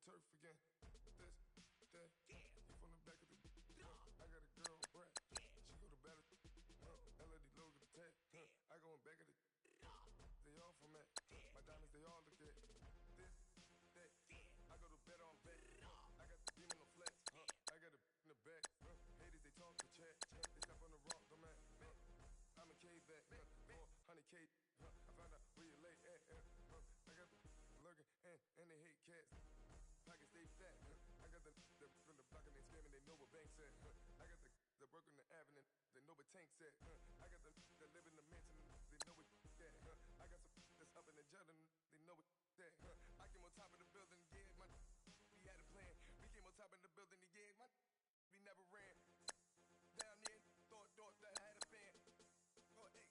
Turf again. This, that, you from the back of the. I got a girl, brat. She go to battle. LD logo the tag. I go in back of the. They all from that. My diamonds, they all look at. This, that. I go to bed on bed. I got the beam on the flex. I got a in the back. Haters, they talk to chat. They step on the rock, don't man. I'm a K back. 400K. I found out where you lay at. I got the lurking and they hate cats. Pockets stay fat. I got the from the block and they screaming, they know what banks at. I got the work on the avenue, they know what tanks at. I got the live in the mansion, they know what that. I got some that's up in the jutting, they know what that. I came on top of the building, yeah, my we had a plan. We came on top of the building, yeah, my we never ran. Down there, thought that I had a fan. Oh, hey,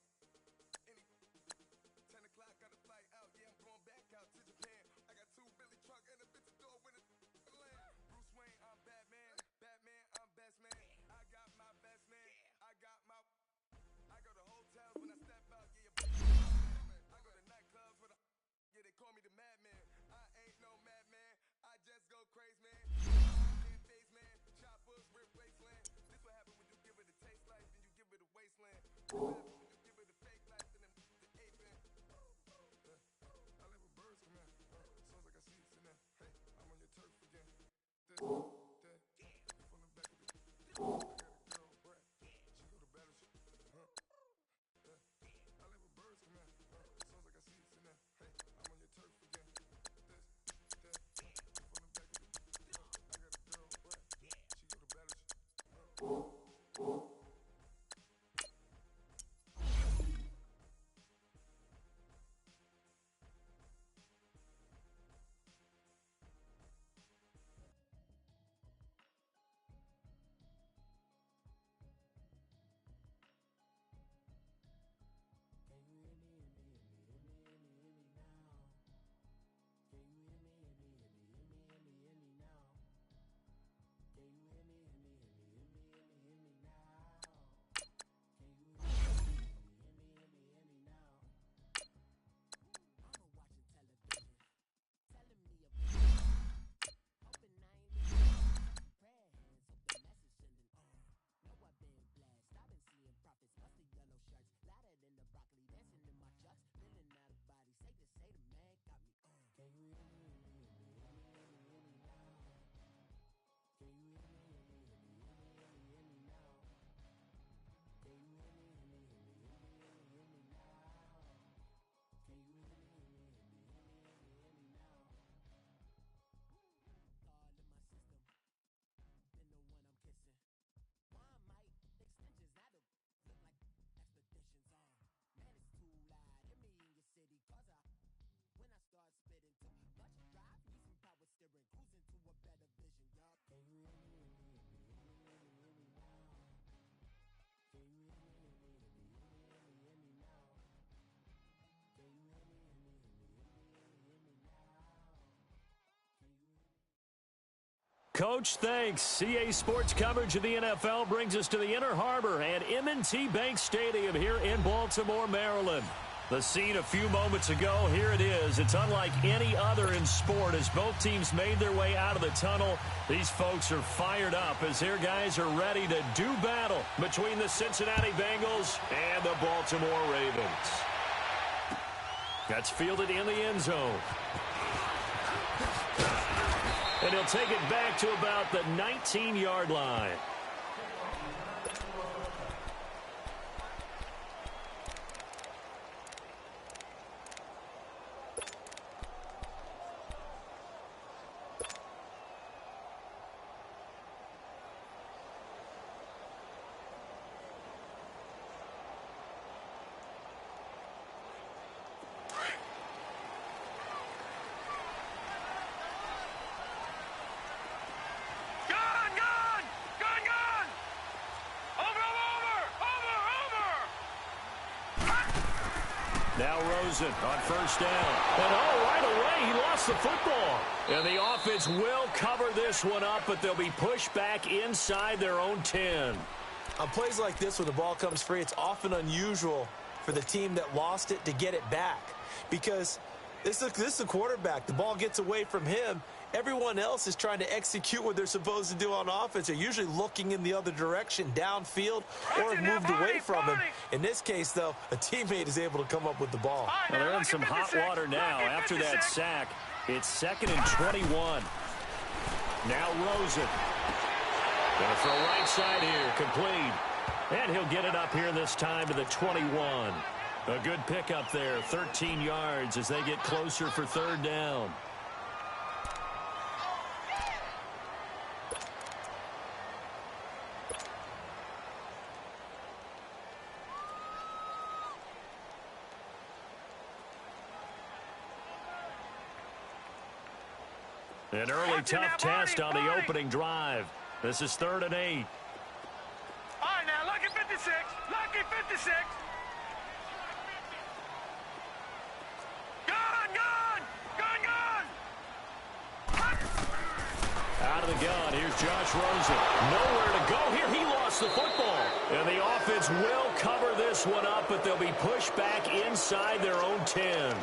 any 10 o'clock, got a flight out, yeah, I'm going back out to Japan. I got 2 Billy truck and a bitch door with a land. Bruce Wayne, I'm Batman. Batman, I'm best man. I got my best man. I got my. I go to hotels when I step out. Yeah, I go to nightclubs with a. Yeah, they call me the madman. I ain't no madman. I just go crazy, man. Can't face, man. Choppers, rip wasteland. This what happen when you give it a taste life and you give it a wasteland. This what happen when you give it a fake life and then the ape man. I live with birds from there. Sounds like I see it in there. Hey, I'm on your turf again. This, that, you from the back of the. I got a girl, brat. She go to battle shit. I live with birds from there. Sounds like I see it in there. Hey, I'm on your turf again. This, that, you from the back of the. I got a girl, brat. She go to battle shit. Coach, thanks. CA Sports coverage of the NFL brings us to the Inner Harbor at M&T Bank Stadium here in Baltimore, Maryland. The scene a few moments ago, here it is. It's unlike any other in sport as both teams made their way out of the tunnel. These folks are fired up as their guys are ready to do battle between the Cincinnati Bengals and the Baltimore Ravens. That's fielded in the end zone. And he'll take it back to about the 19-yard line. Now Rosen on first down. And right away, he lost the football. And the offense will cover this one up, but they'll be pushed back inside their own 10. On plays like this, when the ball comes free, it's often unusual for the team that lost it to get it back. Because this is the quarterback. The ball gets away from him. Everyone else is trying to execute what they're supposed to do on offense. They're usually looking in the other direction, downfield, or have moved away from him. In this case, though, a teammate is able to come up with the ball. Well, they're in some hot water now after that sack. It's 2nd and 21. Now Rosen. Going to throw right side here, complete. And he'll get it up here this time to the 21. A good pickup there, 13 yards as they get closer for 3rd down. An early tough test on the opening drive. This is 3rd and 8. All right, now, lucky 56. Lucky 56. Gun. Out of the gun. Here's Josh Rosen. Nowhere to go here. He lost the football. And the offense will cover this one up, but they'll be pushed back inside their own 10.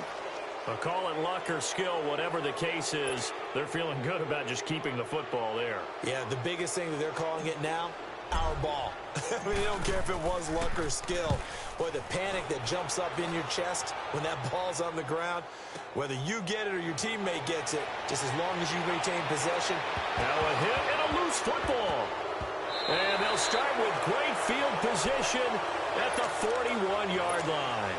I'll call it luck or skill, whatever the case is. They're feeling good about just keeping the football there. Yeah, the biggest thing that they're calling it now, our ball. I mean, they don't care if it was luck or skill. Boy, the panic that jumps up in your chest when that ball's on the ground, whether you get it or your teammate gets it, just as long as you retain possession. Now a hit and a loose football. And they'll start with great field position at the 41-yard line.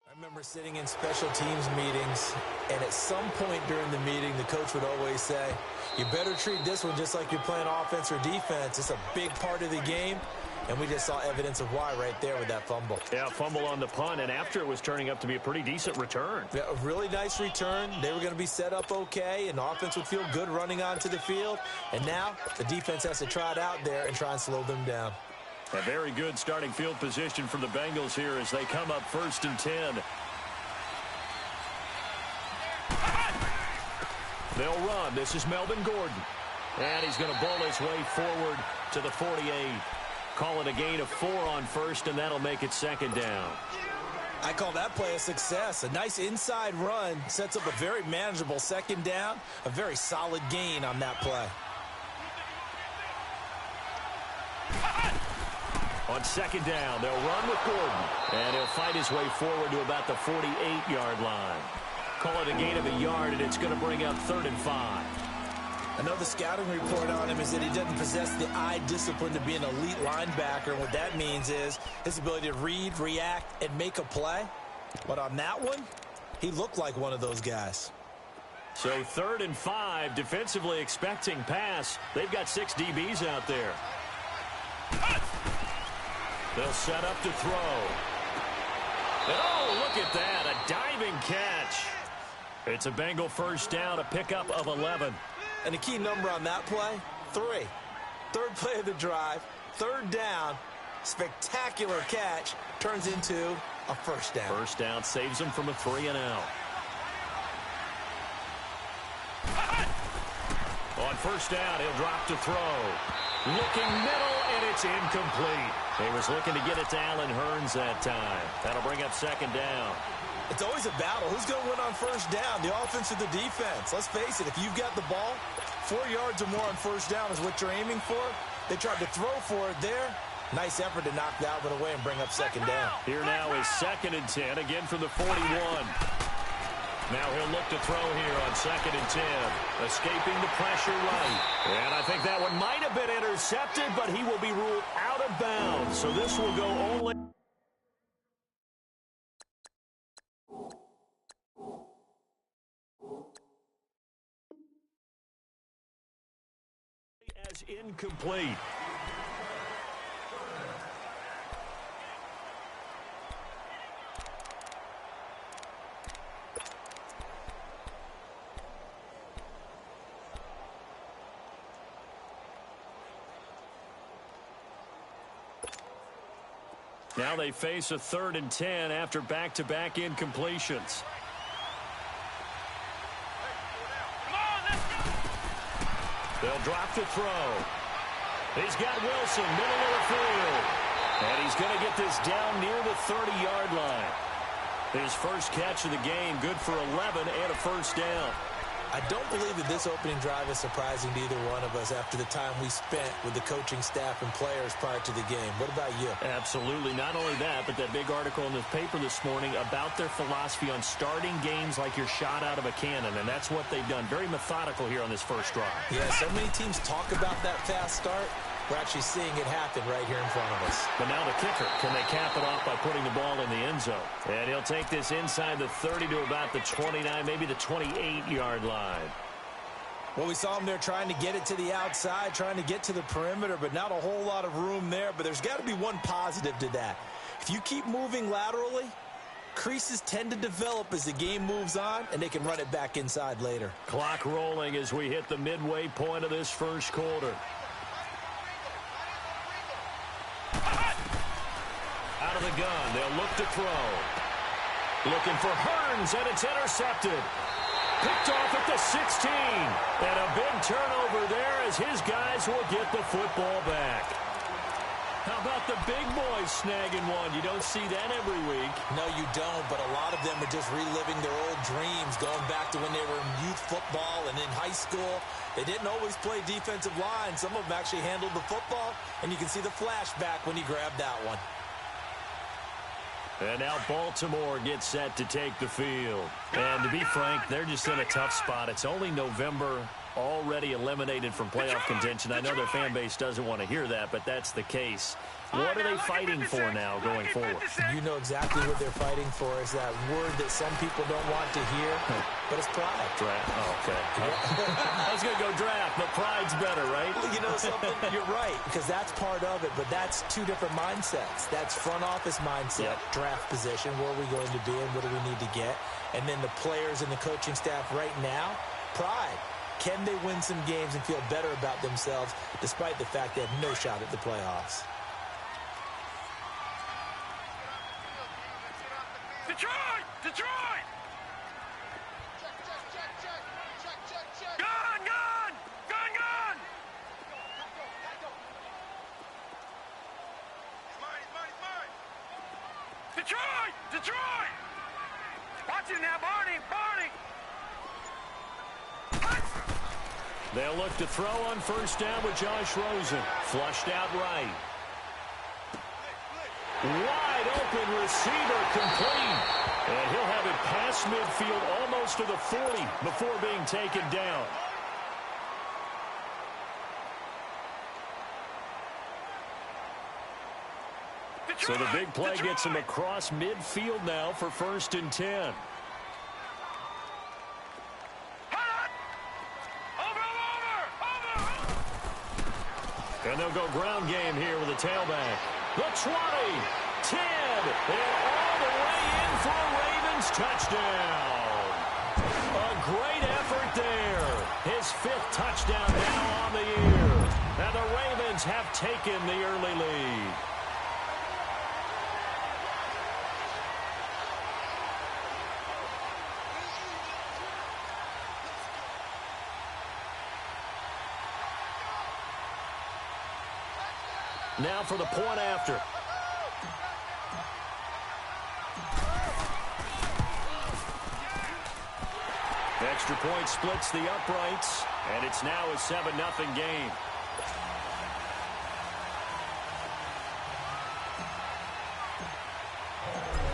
I remember sitting in special teams meetings, and at some point during the meeting, the coach would always say, you better treat this one just like you're playing offense or defense. It's a big part of the game, and we just saw evidence of why right there with that fumble. Yeah, fumble on the punt, and after it was turning up to be a pretty decent return. Yeah, a really nice return. They were going to be set up okay, and the offense would feel good running onto the field. And now the defense has to try it out there and try and slow them down. A very good starting field position for the Bengals here as they come up 1st and 10. They'll run. This is Melvin Gordon. And he's going to bowl his way forward to the 48. Call it a gain of 4 on 1st, and that'll make it 2nd down. I call that play a success. A nice inside run sets up a very manageable 2nd down. A very solid gain on that play. On 2nd down, they'll run with Gordon. And he'll fight his way forward to about the 48-yard line. Call it a gain of a yard, and it's going to bring up 3rd and 5. I know the scouting report on him is that he doesn't possess the eye discipline to be an elite linebacker. And what that means is his ability to read, react, and make a play. But on that one, he looked like one of those guys. So 3rd and 5, defensively expecting pass. They've got 6 DBs out there. They'll set up to throw. And oh, look at that, a diving catch. It's a Bengal 1st down, a pickup of 11. And the key number on that play, 3. 3rd play of the drive, Third down, spectacular catch, turns into a first down. First down saves him from a 3-and-out. On first down, he'll drop to throw. Looking middle, and it's incomplete. He was looking to get it to Allen Hurns that time. That'll bring up second down. It's always a battle. Who's going to win on first down, the offense or the defense? Let's face it, if you've got the ball, 4 yards or more on first down is what you're aiming for. They tried to throw for it there. Nice effort to knock that one away and bring up second down. Here now is 2nd and 10, again from the 41. Now he'll look to throw here on 2nd and 10. Escaping the pressure right. And I think that one might have been intercepted, but he will be ruled out of bounds. So this will go only... as incomplete. Now they face a 3rd and 10 after back-to-back incompletions. They'll drop to throw. He's got Wilson, middle of the field. And he's going to get this down near the 30-yard line. His first catch of the game, good for 11 and a first down. I don't believe that this opening drive is surprising to either one of us after the time we spent with the coaching staff and players prior to the game. What about you? Absolutely. Not only that, but that big article in the paper this morning about their philosophy on starting games like you're shot out of a cannon, and that's what they've done. Very methodical here on this first drive. Yeah, so many teams talk about that fast start. We're actually seeing it happen right here in front of us. But now the kicker. Can they cap it off by putting the ball in the end zone? And he'll take this inside the 30 to about the 29, maybe the 28-yard line. Well, we saw him there trying to get it to the outside, trying to get to the perimeter, but not a whole lot of room there. But there's got to be one positive to that. If you keep moving laterally, creases tend to develop as the game moves on, and they can run it back inside later. Clock rolling as we hit the midway point of this first quarter. Out of the gun, they'll look to throw. Looking for Hurns, and it's intercepted. Picked off at the 16. And a big turnover there as his guys will get the football back. How about the big boys snagging one? You don't see that every week. No, you don't, but a lot of them are just reliving their old dreams, going back to when they were in youth football and in high school. They didn't always play defensive line. Some of them actually handled the football, and you can see the flashback when he grabbed that one. And now Baltimore gets set to take the field. And to be frank, they're just in a tough spot. It's only November, already eliminated from playoff contention. I know their fan base doesn't want to hear that, but that's the case. What are they fighting for now going forward? You know exactly what they're fighting for. Is that word that some people don't want to hear, but it's pride. Draft. Oh, okay. I was going to go draft, but pride's better, right? Well, you know something? You're right, because that's part of it, but that's two different mindsets. That's front office mindset, draft position, where are we going to be and what do we need to get? And then the players and the coaching staff right now, pride. Can they win some games and feel better about themselves despite the fact they have no shot at the playoffs? Detroit! Detroit! Gun! Gun! Gun! Gun! He's mine! Detroit! Detroit! Watch it now, Barney! Barney! They'll look to throw on first down with Josh Rosen. Flushed out right. Wide open receiver complete. And he'll have it past midfield almost to the 40 before being taken down. So the big play gets him across midfield now for 1st and 10. And they'll go ground game here with a tailback. The 20, 10, and all the way in for a Ravens touchdown. A great effort there. His 5th touchdown now on the year. And the Ravens have taken the early lead. Now for the point after. Extra point splits the uprights, and it's now a 7-0 game.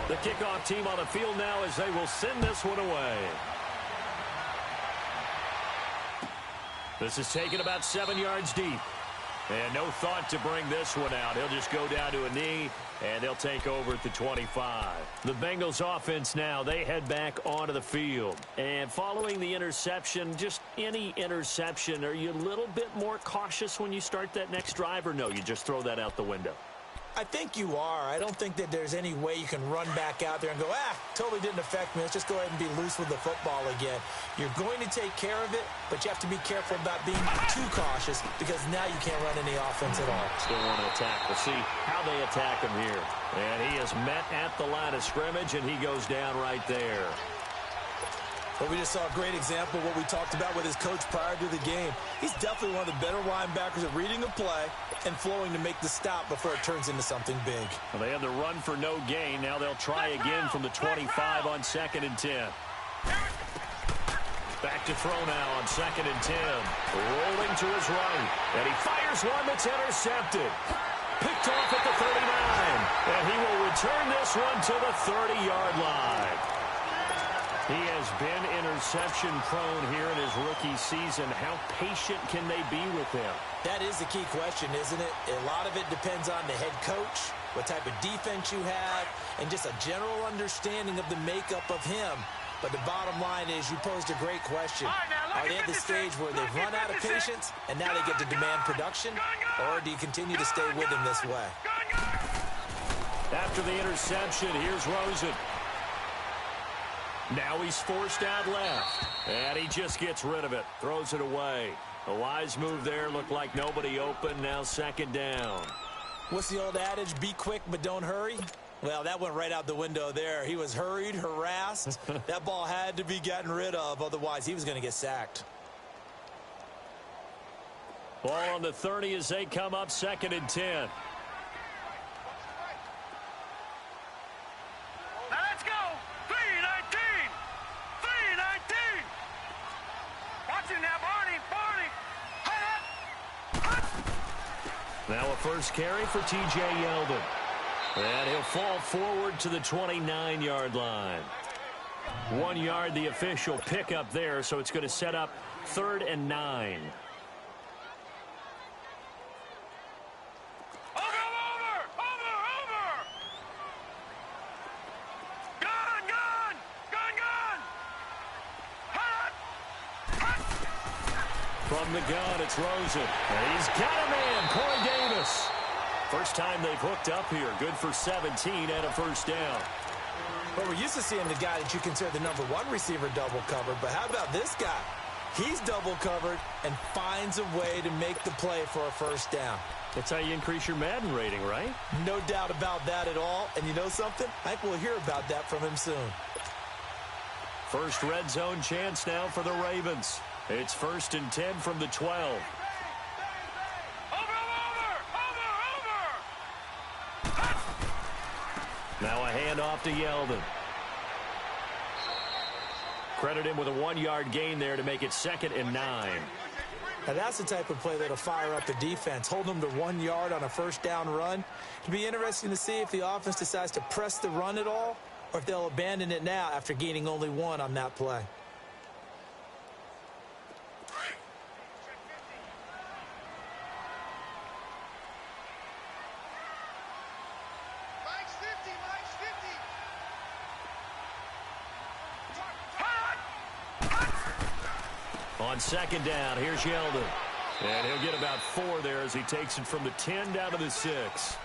The kickoff team on the field now as they will send this one away. This is taken about 7 yards deep. And no thought to bring this one out. He'll just go down to a knee, and they'll take over at the 25. The Bengals offense now, they head back onto the field. And following the interception, just any interception, are you a little bit more cautious when you start that next drive, or no, you just throw that out the window? I think you are. I don't think that there's any way you can run back out there and go, totally didn't affect me. Let's just go ahead and be loose with the football again. You're going to take care of it, but you have to be careful about being too cautious because now you can't run any offense at all. Still want to attack. We'll see how they attack him here. And he is met at the line of scrimmage, and he goes down right there. Well, we just saw a great example of what we talked about with his coach prior to the game. He's definitely one of the better linebackers at reading a play and flowing to make the stop before it turns into something big. Well, they had the run for no gain. Now they'll try again from the 25 on 2nd and 10. Back to throw now on 2nd and 10. Rolling to his right. And he fires one that's intercepted. Picked off at the 39. And he will return this one to the 30-yard line. He has been interception-prone here in his rookie season. How patient can they be with him? That is the key question, isn't it? A lot of it depends on the head coach, what type of defense you have, and just a general understanding of the makeup of him. But the bottom line is you posed a great question. Are they at the stage where they've run out of patience and now they get to demand production? Or do you continue to stay with him this way? After the interception, here's Rosen. Now he's forced out left. And he just gets rid of it. Throws it away. A wise move there. Looked like nobody open. Now 2nd down. What's the old adage? Be quick, but don't hurry. Well, that went right out the window there. He was hurried, harassed. That ball had to be gotten rid of. Otherwise, he was going to get sacked. Ball on the 30 as they come up 2nd and 10. Now a first carry for T.J. Yeldon. And he'll fall forward to the 29-yard line. 1 yard, the official pickup there, so it's going to set up 3rd and 9. From the gun, it's Rosen. And he's got a man, Corey Davis. First time they've hooked up here. Good for 17 and a first down. Well, we're used to seeing the guy that you consider the #1 receiver double covered. But how about this guy? He's double covered and finds a way to make the play for a first down. That's how you increase your Madden rating, right? No doubt about that at all. And you know something? I think we'll hear about that from him soon. First red zone chance now for the Ravens. It's 1st and 10 from the 12. Now a handoff to Yeldon. Credit him with a 1 yard gain there to make it 2nd and 9. Now that's the type of play that'll fire up the defense. Hold them to 1 yard on a first down run. It'll be interesting to see if the offense decides to press the run at all or if they'll abandon it now after gaining only 1 on that play. On 2nd down, here's Yeldon. And he'll get about 4 there as he takes it from the 10 down to the 6.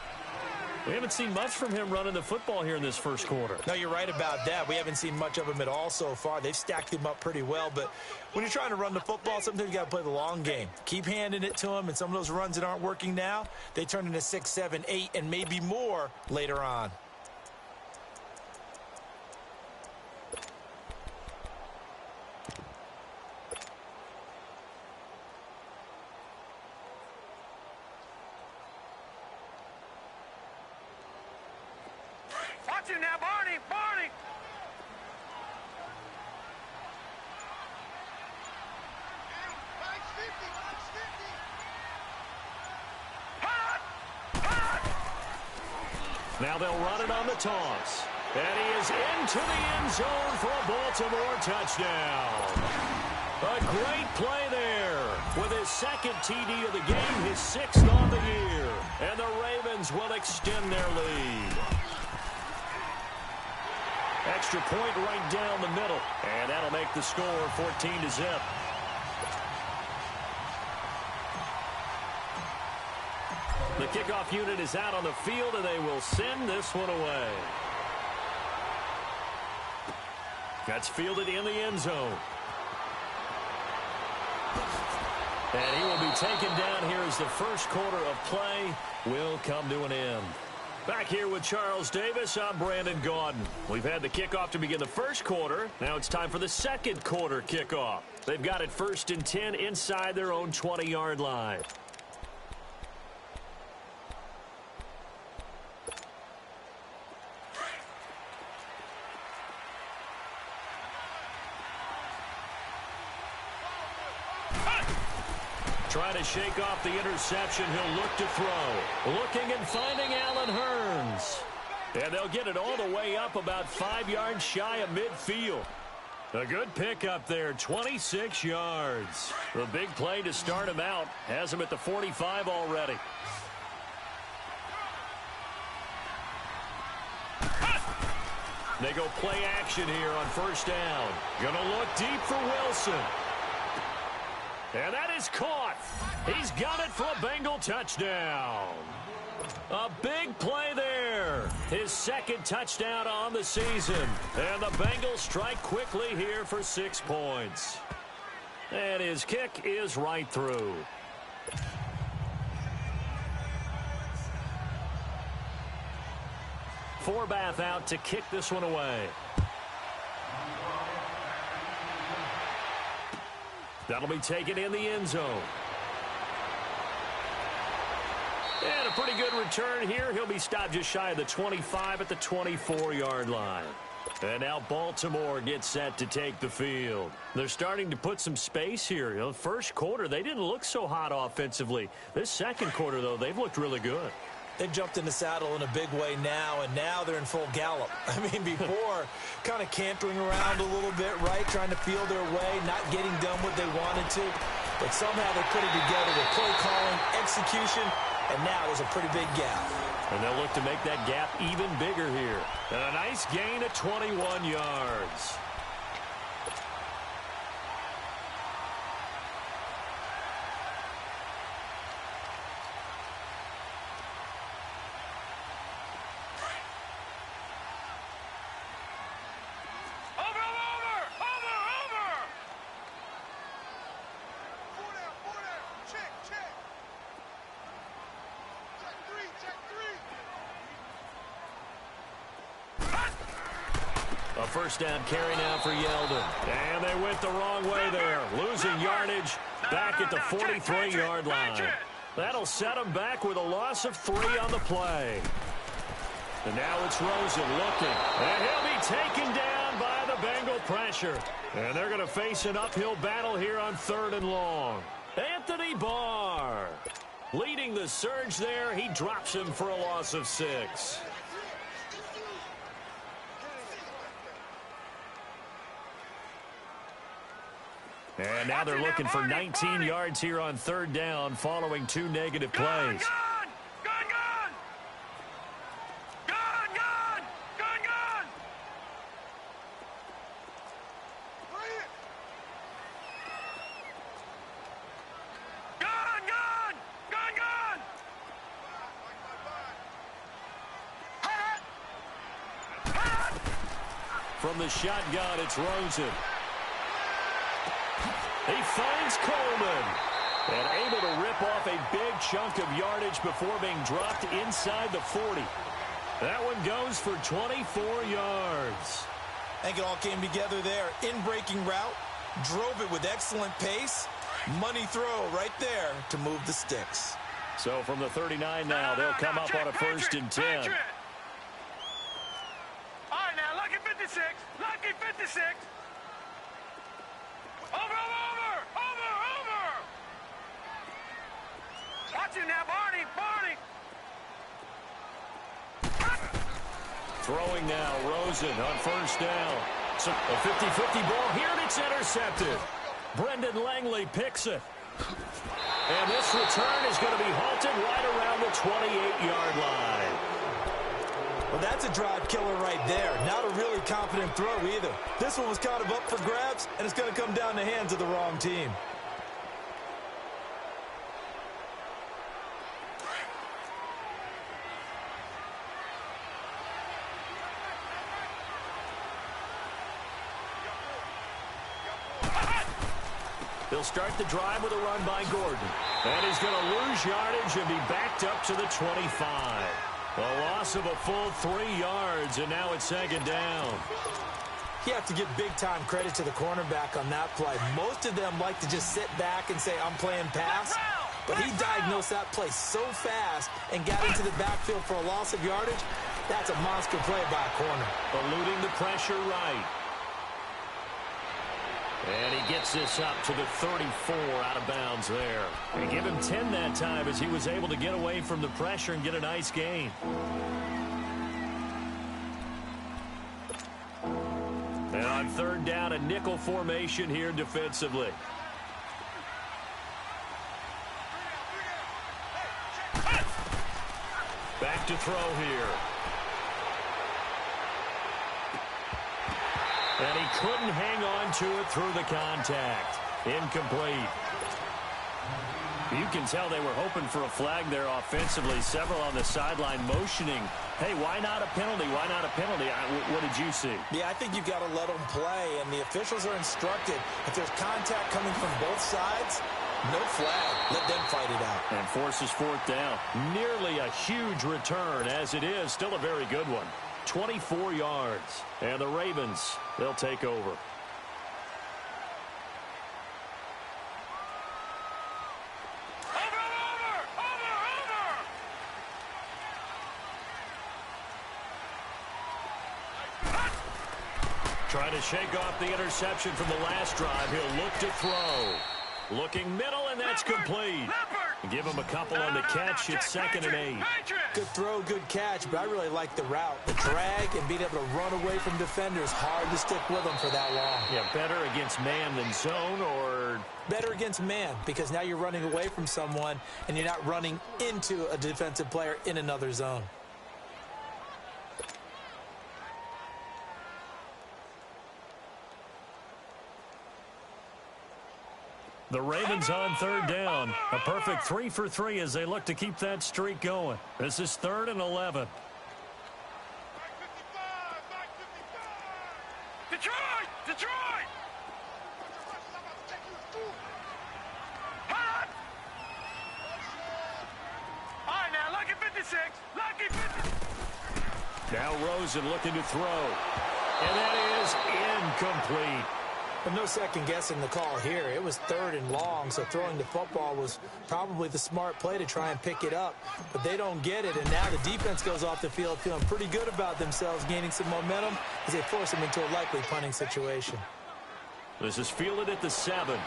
We haven't seen much from him running the football here in this first quarter. No, you're right about that. We haven't seen much of him at all so far. They've stacked him up pretty well, but when you're trying to run the football, sometimes you got to play the long game. Keep handing it to him, and some of those runs that aren't working now, they turn into 6, 7, 8, and maybe more later on. Watch him now, Barney! Barney! Now they'll run it on the toss. And he is into the end zone for a Baltimore touchdown. A great play there with his second TD of the game, his 6th on the year. And the Ravens will extend their lead. Extra point right down the middle. And that'll make the score 14-0. The kickoff unit is out on the field, and they will send this one away. That's fielded in the end zone. And he will be taken down here as the first quarter of play will come to an end. Back here with Charles Davis, I'm Brandon Gaudin. We've had the kickoff to begin the first quarter. Now it's time for the second quarter kickoff. They've got it 1st and 10 inside their own 20-yard line. Trying to shake off the interception. He'll look to throw. Looking and finding Allen Hurns. And they'll get it all the way up about 5 yards shy of midfield. A good pickup there, 26 yards. The big play to start him out. Has him at the 45 already. They go play action here on first down. Gonna look deep for Wilson. And that is caught. He's got it for a Bengal touchdown. A big play there. His second touchdown on the season. And the Bengals strike quickly here for 6 points. And his kick is right through. Forbath out to kick this one away. That'll be taken in the end zone. And a pretty good return here. He'll be stopped just shy of the 25 at the 24-yard line. And now Baltimore gets set to take the field. They're starting to put some space here. You know, the first quarter, they didn't look so hot offensively. This second quarter, though, they've looked really good. They've jumped in the saddle in a big way now, and now they're in full gallop. I mean, before, kind of cantering around a little bit, right, trying to feel their way, not getting done what they wanted to. But somehow they put it together with play calling, execution, and now there's a pretty big gap. And they'll look to make that gap even bigger here. And a nice gain of 21 yards. A first down carry now for Yeldon. And they went the wrong way there. Losing yardage back at the 43-yard line. That'll set them back with a loss of 3 on the play. And now it's Rosen looking. And he'll be taken down by the Bengal pressure. And they're going to face an uphill battle here on 3rd and long. Anthony Barr leading the surge there. He drops him for a loss of 6. And now they're looking for 19 yards here on 3rd down following 2 negative plays. From the shotgun, it's Rosen. He finds Coleman. And able to rip off a big chunk of yardage before being dropped inside the 40. That one goes for 24 yards. I think it all came together there. In-breaking route, drove it with excellent pace. Money throw right there to move the sticks. So from the 39 now, they'll come up on a 1st and 10. All right, now, lucky 56. Lucky 56. Over. Watch him now, Barney. Throwing now, Rosen on 1st down. So a 50-50 ball here, and it's intercepted. Brendan Langley picks it. And this return is going to be halted right around the 28-yard line. Well, that's a drive killer right there. Not a really confident throw either. This one was kind of up for grabs, and it's going to come down the hands of the wrong team. They'll start the drive with a run by Gordon. And he's going to lose yardage and be backed up to the 25. A loss of a full 3 yards, and now it's 2nd down. You have to give big-time credit to the cornerback on that play. Most of them like to just sit back and say, I'm playing pass. But he diagnosed that play so fast and got into the backfield for a loss of yardage. That's a monster play by a corner. Eluding the pressure right. And he gets this up to the 34 out of bounds there. And give him 10 that time as he was able to get away from the pressure and get a nice gain. And on 3rd down, a nickel formation here defensively. Back to throw here. And he couldn't hang on to it through the contact. Incomplete. You can tell they were hoping for a flag there offensively. Several on the sideline motioning. Hey, why not a penalty? Why not a penalty? What did you see? Yeah, I think you've got to let them play, and the officials are instructed. If there's contact coming from both sides, no flag. Let them fight it out. And forces 4th down. Nearly a huge return, as it is. Still a very good one. 24 yards. And the Ravens, they'll take over. Trying to shake off the interception from the last drive. He'll look to throw. Looking middle, and that's complete. Give him a couple on the catch. It's 2nd and 8. Good throw, good catch, but I really like the route. The drag and being able to run away from defenders. Hard to stick with them for that long. Yeah, better against man than zone, or? Better against man, because now you're running away from someone, and you're not running into a defensive player in another zone. The Ravens on 3rd down. A perfect 3 for 3 as they look to keep that streak going. This is 3rd and 11. Detroit! Hot! All right, now, lucky 56. Lucky 56. Now Rosen looking to throw. And that is incomplete. But no second guessing the call here. It was 3rd and long, so throwing the football was probably the smart play to try and pick it up. But they don't get it, and now the defense goes off the field feeling pretty good about themselves, gaining some momentum as they force them into a likely punting situation. This is fielded at the 7.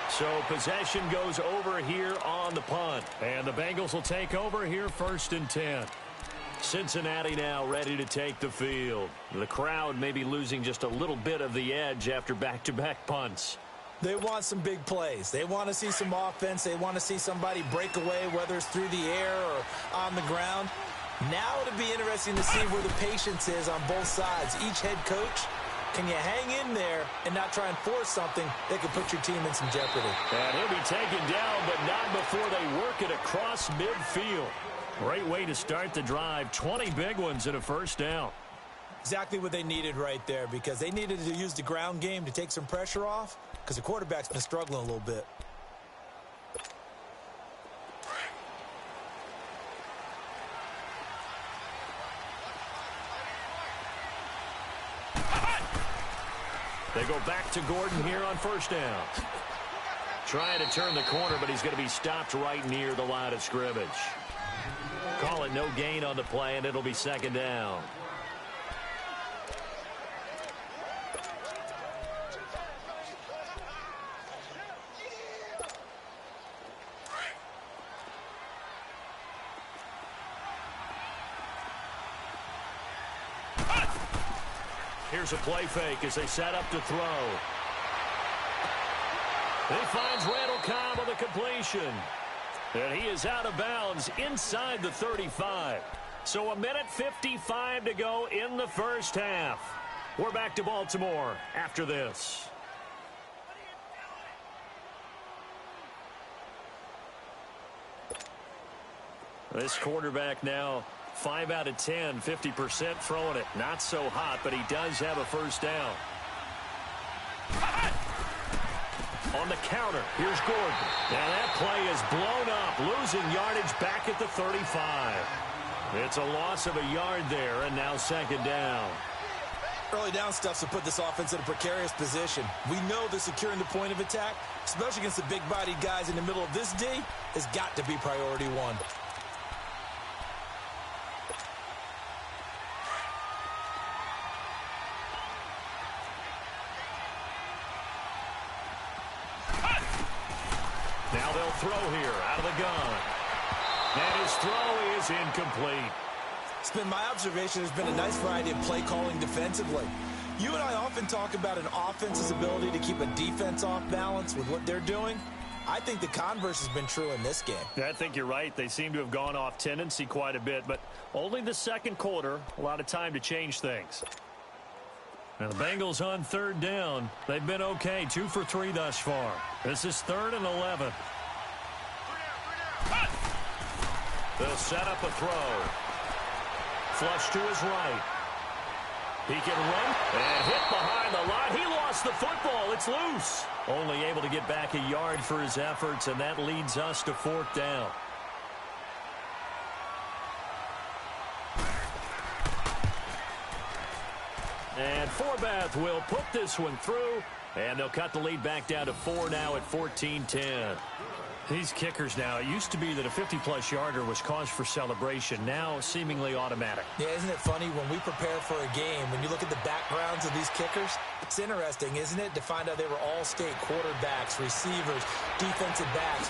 So possession goes over here on the punt. And the Bengals will take over here 1st and 10. Cincinnati now ready to take the field. The crowd may be losing just a little bit of the edge after back-to-back punts. They want some big plays. They want to see some offense. They want to see somebody break away, whether it's through the air or on the ground. Now it'll be interesting to see where the patience is on both sides. Each head coach, can you hang in there and not try and force something that could put your team in some jeopardy? And he'll be taken down, but not before they work it across midfield. Great way to start the drive. 20 big ones and a first down. Exactly what they needed right there, because they needed to use the ground game to take some pressure off, because the quarterback's been struggling a little bit. They go back to Gordon here on first down. Trying to turn the corner, but he's going to be stopped right near the line of scrimmage. Call it no gain on the play, and it'll be second down. Here's a play fake as they set up to throw. He finds Randall Cobb on the completion. And he is out of bounds inside the 35. So 1:55 to go in the first half. We're back to Baltimore after this. This quarterback now 5 out of 10, 50% throwing it. Not so hot, but he does have a first down. On the counter, here's Gordon. And that play is blown up, losing yardage back at the 35. It's a loss of a yard there, and now second down. Early down stuff to put this offense in a precarious position. We know that securing the point of attack, especially against the big-bodied guys in the middle of this D, has got to be priority one. Now they'll throw here out of the gun. And his throw is incomplete. It's been my observation there's been a nice variety of play calling defensively. You and I often talk about an offense's ability to keep a defense off balance with what they're doing. I think the converse has been true in this game. I think you're right. They seem to have gone off tendency quite a bit, but only the second quarter, a lot of time to change things. Now the Bengals on third down. They've been okay, 2 for 3 thus far. This is 3rd and 11. They'll set up a throw. Flush to his right. He can run and hit behind the line. He lost the football. It's loose. Only able to get back a yard for his efforts, and that leads us to 4th down. And Forbath will put this one through, and they'll cut the lead back down to 4 now at 14-10. These kickers now, it used to be that a 50-plus yarder was cause for celebration. Now seemingly automatic. Yeah, isn't it funny when we prepare for a game, when you look at the backgrounds of these kickers, it's interesting, isn't it, to find out they were all-state quarterbacks, receivers, defensive backs,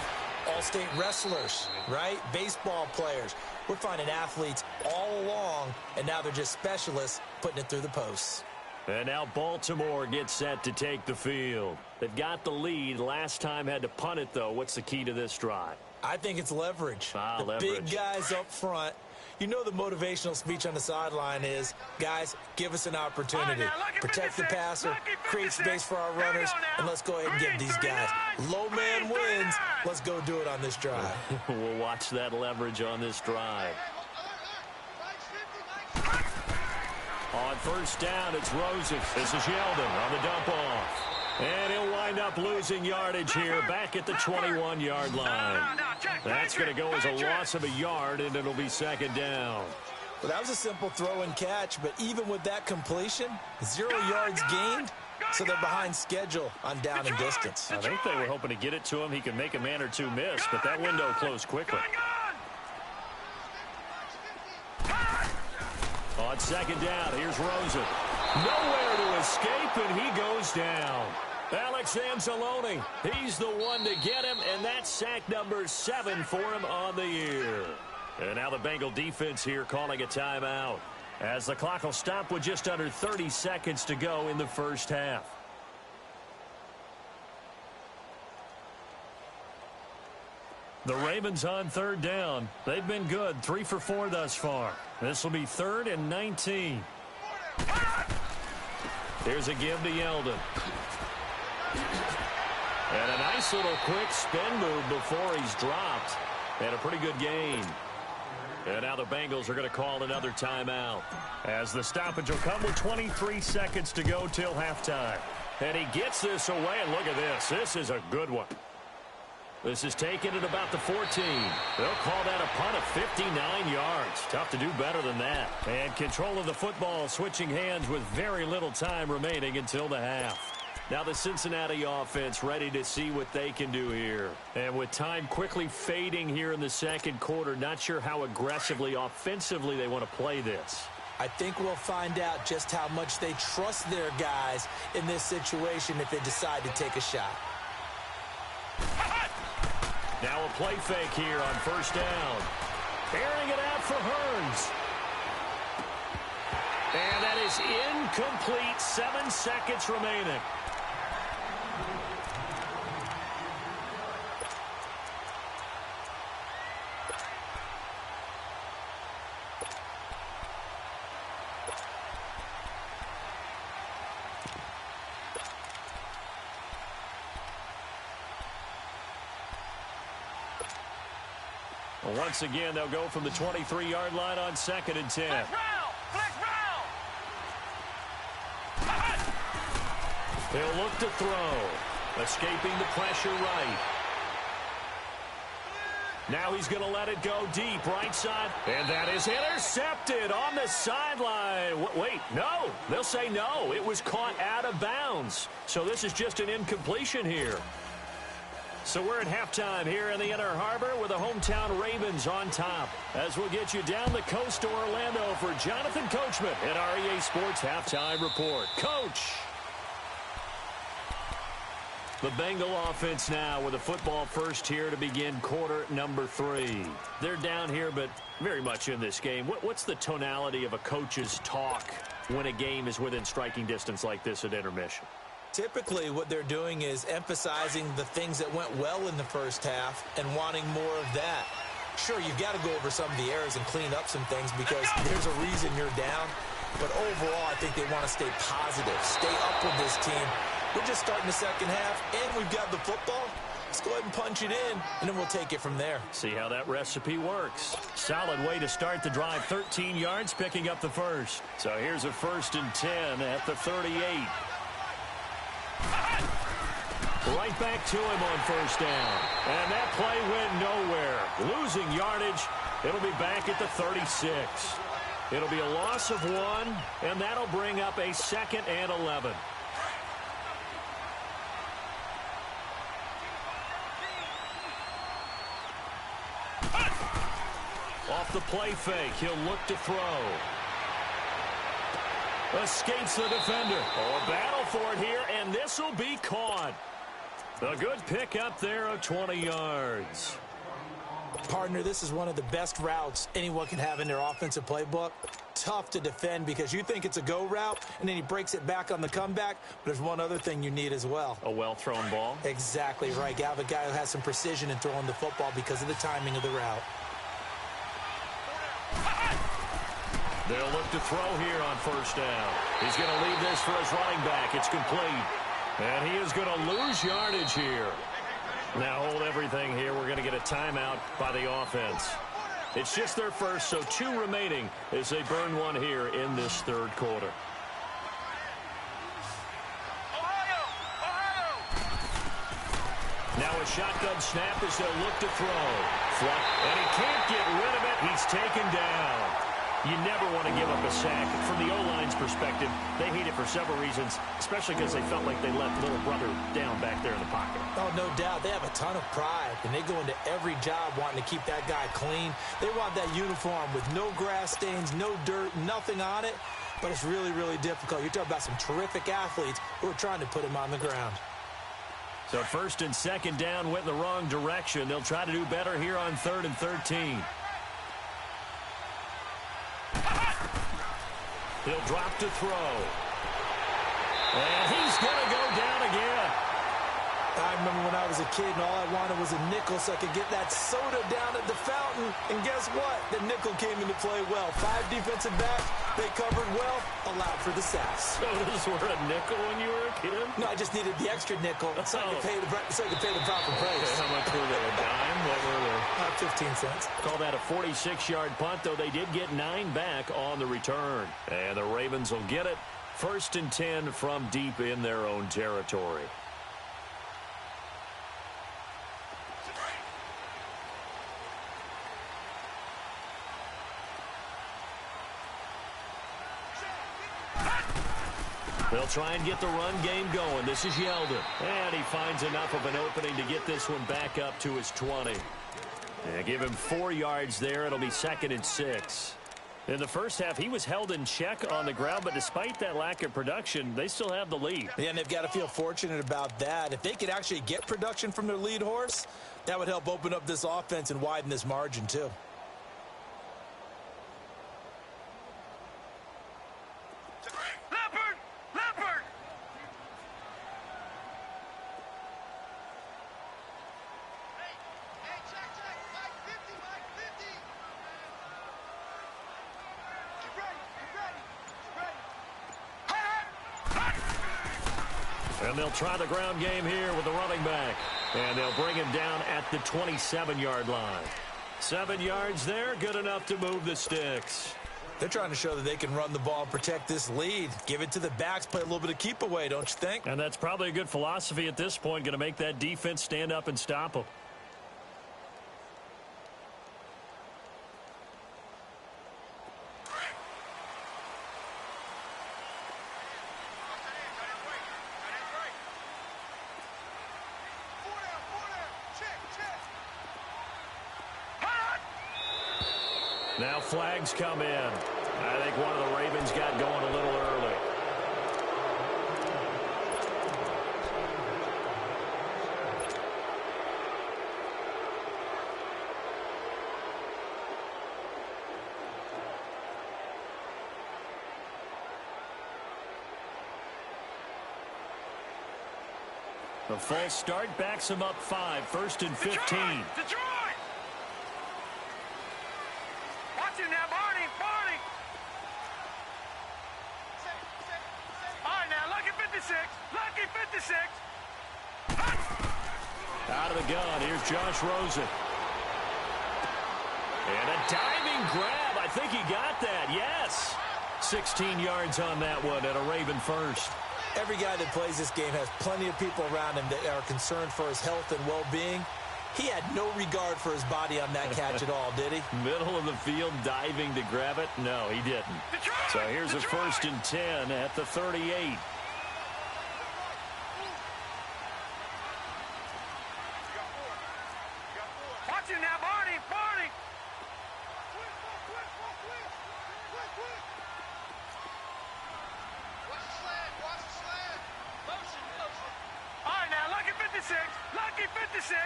all-state wrestlers, right? Baseball players. We're finding athletes all along, and now they're just specialists putting it through the posts. And now Baltimore gets set to take the field. They've got the lead. Last time had to punt it, though. What's the key to this drive? I think it's leverage. Leverage. Big guys up front. You know the motivational speech on the sideline is, guys, give us an opportunity. Protect the passer, create space for our runners, and let's go ahead and give these guys. Low man wins. Let's go do it on this drive. We'll watch that leverage on this drive. On first down, it's Rosen. This is Yeldon on the dump off. And he'll wind up losing yardage here back at the 21-yard line. That's going to go as a loss of a yard, and it'll be second down. Well, that was a simple throw and catch, but even with that completion, 0 yards gained, so they're behind schedule on down and distance. I think they were hoping to get it to him. He can make a man or two miss, but that window closed quickly. On second down, here's Rosen. Nowhere to escape, and he goes down. Alex Anzalone, he's the one to get him, and that's sack number 7 for him on the year. And now the Bengal defense here calling a timeout, as the clock will stop with just under 30 seconds to go in the first half. The Ravens on third down. They've been good, 3 for 4 thus far. This will be 3rd and 19. Here's a give to Yeldon. And a nice little quick spin move before he's dropped. And a pretty good gain. And now the Bengals are going to call another timeout, as the stoppage will come with 23 seconds to go till halftime. And he gets this away, and look at this. This is a good one. This is taken at about the 14. They'll call that a punt of 59 yards. Tough to do better than that. And control of the football switching hands with very little time remaining until the half. Now the Cincinnati offense ready to see what they can do here. And with time quickly fading here in the second quarter, not sure how aggressively, offensively they want to play this. I think we'll find out just how much they trust their guys in this situation if they decide to take a shot. Now a play fake here on first down. Airing it out for Hearns. And that is incomplete. 7 seconds remaining. Once again, they'll go from the 23-yard line on 2nd and 10. They'll look to throw. Escaping the pressure right. Now he's going to let it go deep, right side. And that is intercepted on the sideline. Wait, no. They'll say no. It was caught out of bounds. So this is just an incompletion here. So we're at halftime here in the Inner Harbor with the hometown Ravens on top. As we'll get you down the coast to Orlando for Jonathan Coachman at REA Sports Halftime Report. Coach! The Bengal offense now with a football first here to begin quarter number 3. They're down here, but very much in this game. What's the tonality of a coach's talk when a game is within striking distance like this at intermission? Typically, what they're doing is emphasizing the things that went well in the first half and wanting more of that. Sure, you've got to go over some of the errors and clean up some things because there's a reason you're down. But overall, I think they want to stay positive, stay up with this team. We're just starting the second half, and we've got the football. Let's go ahead and punch it in, and then we'll take it from there. See how that recipe works. Solid way to start the drive. 13 yards, picking up the first. So here's a 1st and 10 at the 38. Right back to him on first down. And that play went nowhere. Losing yardage. It'll be back at the 36. It'll be a loss of 1, and that'll bring up a 2nd and 11. Off the play fake, he'll look to throw. Escapes the defender. Oh, a battle for it here, and this will be caught. A good pick up there of 20 yards. Partner, this is one of the best routes anyone can have in their offensive playbook. Tough to defend because you think it's a go route, and then he breaks it back on the comeback. But there's one other thing you need as well. A well-thrown ball? Exactly right. You have a guy who has some precision in throwing the football because of the timing of the route. They'll look to throw here on first down. He's going to leave this for his running back. It's complete. And he is going to lose yardage here. Now hold everything here. We're going to get a timeout by the offense. It's just their first, so 2 remaining as they burn one here in this third quarter. Now a shotgun snap as they'll look to throw. And he can't get rid of it. He's taken down. You never want to give up a sack. From the O-line's perspective, they hate it for several reasons, especially because they felt like they left little brother down back there in the pocket. Oh, no doubt. They have a ton of pride, and they go into every job wanting to keep that guy clean. They want that uniform with no grass stains, no dirt, nothing on it, but it's really, really difficult. You're talking about some terrific athletes who are trying to put him on the ground. So 1st and 2nd down went in the wrong direction. They'll try to do better here on 3rd and 13. He'll drop to throw. And he's going to go down again. I remember when I was a kid and all I wanted was a nickel so I could get that soda down at the fountain. And guess what? The nickel came into play well. 5 defensive backs, they covered well. A out for the sass. Sodas were a nickel when you were a kid? No, I just needed the extra nickel so I could pay the proper price. Okay, how much were they? A dime? What were they? 15 cents. Call that a 46-yard punt, though they did get 9 back on the return. And the Ravens will get it. 1st and 10 from deep in their own territory. They'll try and get the run game going. This is Yeldon. And he finds enough of an opening to get this one back up to his 20. And give him 4 yards there. It'll be 2nd and 6. In the first half, he was held in check on the ground, but despite that lack of production, they still have the lead. Yeah, and they've got to feel fortunate about that. If they could actually get production from their lead horse, that would help open up this offense and widen this margin, too. And they'll try the ground game here with the running back. And they'll bring him down at the 27-yard line. 7 yards there, good enough to move the sticks. They're trying to show that they can run the ball and protect this lead. Give it to the backs, play a little bit of keep away, don't you think? And that's probably a good philosophy at this point, going to make that defense stand up and stop them. Now flags come in. I think one of the Ravens got going a little early. The false start backs him up 5, 1st and 15. Detroit! Watch it now, Barney! All right, now, lucky 56! Lucky 56! Out of the gun, here's Josh Rosen. And a diving grab. I think he got that, yes. 16 yards on that one and a Raven first. Every guy that plays this game has plenty of people around him that are concerned for his health and well-being. He had no regard for his body on that catch at all, did he? Middle of the field, diving to grab it? No, he didn't. Detroit! So here's a 1st and 10 at the 38. Watch it now, Barney! All right, now, lucky 56! Lucky 56!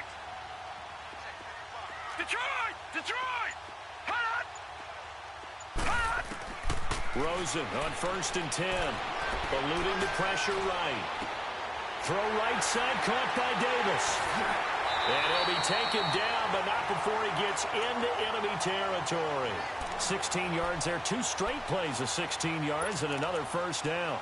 Detroit! Hot! Rosen on 1st and 10. Eluding the pressure right. Throw right side, caught by Davis. And he'll be taken down, but not before he gets into enemy territory. 16 yards there. 2 straight plays of 16 yards and another 1st down.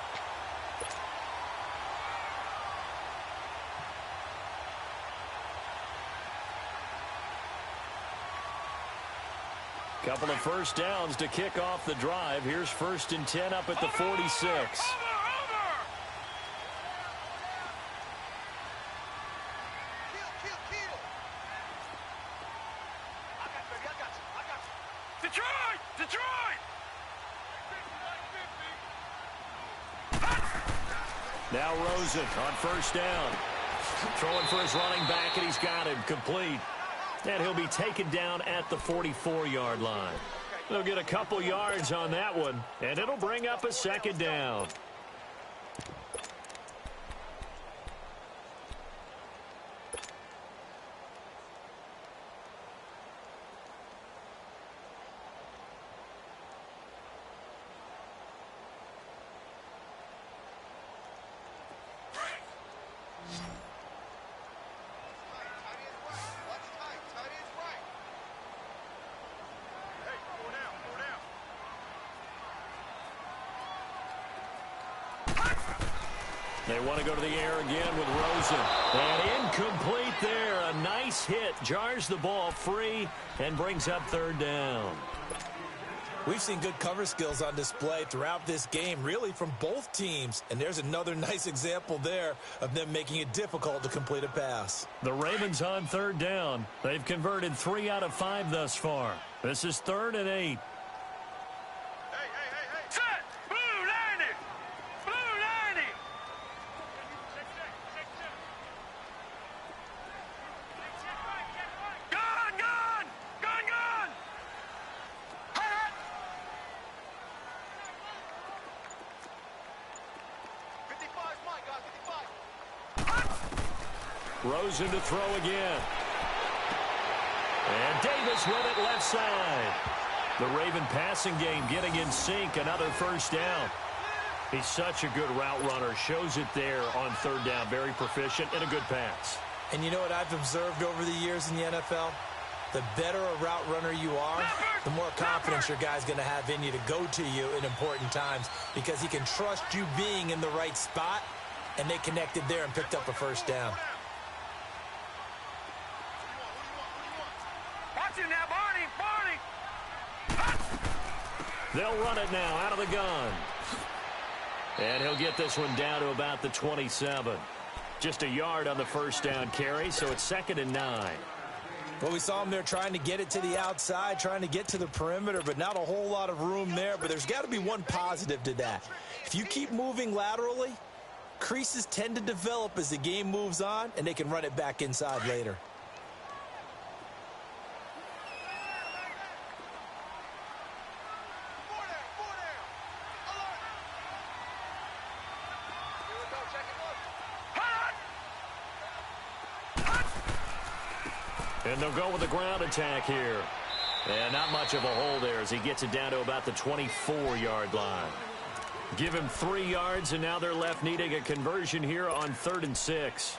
Couple of 1st downs to kick off the drive. Here's 1st and 10 up at the 46. Over! Kill! I got you. Detroit! Now Rosen on 1st down. Throwing for his running back, and he's got him complete. And he'll be taken down at the 44-yard line. They'll get a couple yards on that one, and it'll bring up a 2nd down. They want to go to the air again with Rosen. And incomplete there. A nice hit. Jars the ball free and brings up third down. We've seen good cover skills on display throughout this game, really from both teams. And there's another nice example there of them making it difficult to complete a pass. The Ravens on third down. They've converted 3 out of 5 thus far. This is 3rd and 8. Set! Blue 90! Blue 90! Gun! Gun! Gun! Gun! Hot! 55 is mine, guys. 55. Rosen to throw again. And Davis with it left side. The Raven passing game getting in sync. Another first down. He's such a good route runner. Shows it there on third down. Very proficient and a good pass. And you know what I've observed over the years in the NFL? The better a route runner you are, the more confidence your guy's going to have in you to go to you in important times because he can trust you being in the right spot, and they connected there and picked up a first down. Watch it now, Barney! Barney! They'll run it now out of the gun. And he'll get this one down to about the 27. Just a yard on the first down carry, so it's 2nd and 9. Well, we saw him there trying to get it to the outside, trying to get to the perimeter, but not a whole lot of room there. But there's got to be one positive to that. If you keep moving laterally, creases tend to develop as the game moves on, and they can run it back inside later. And they'll go with the ground attack here. And not much of a hole there as he gets it down to about the 24-yard line. Give him 3 yards, and now they're left needing a conversion here on 3rd and 6.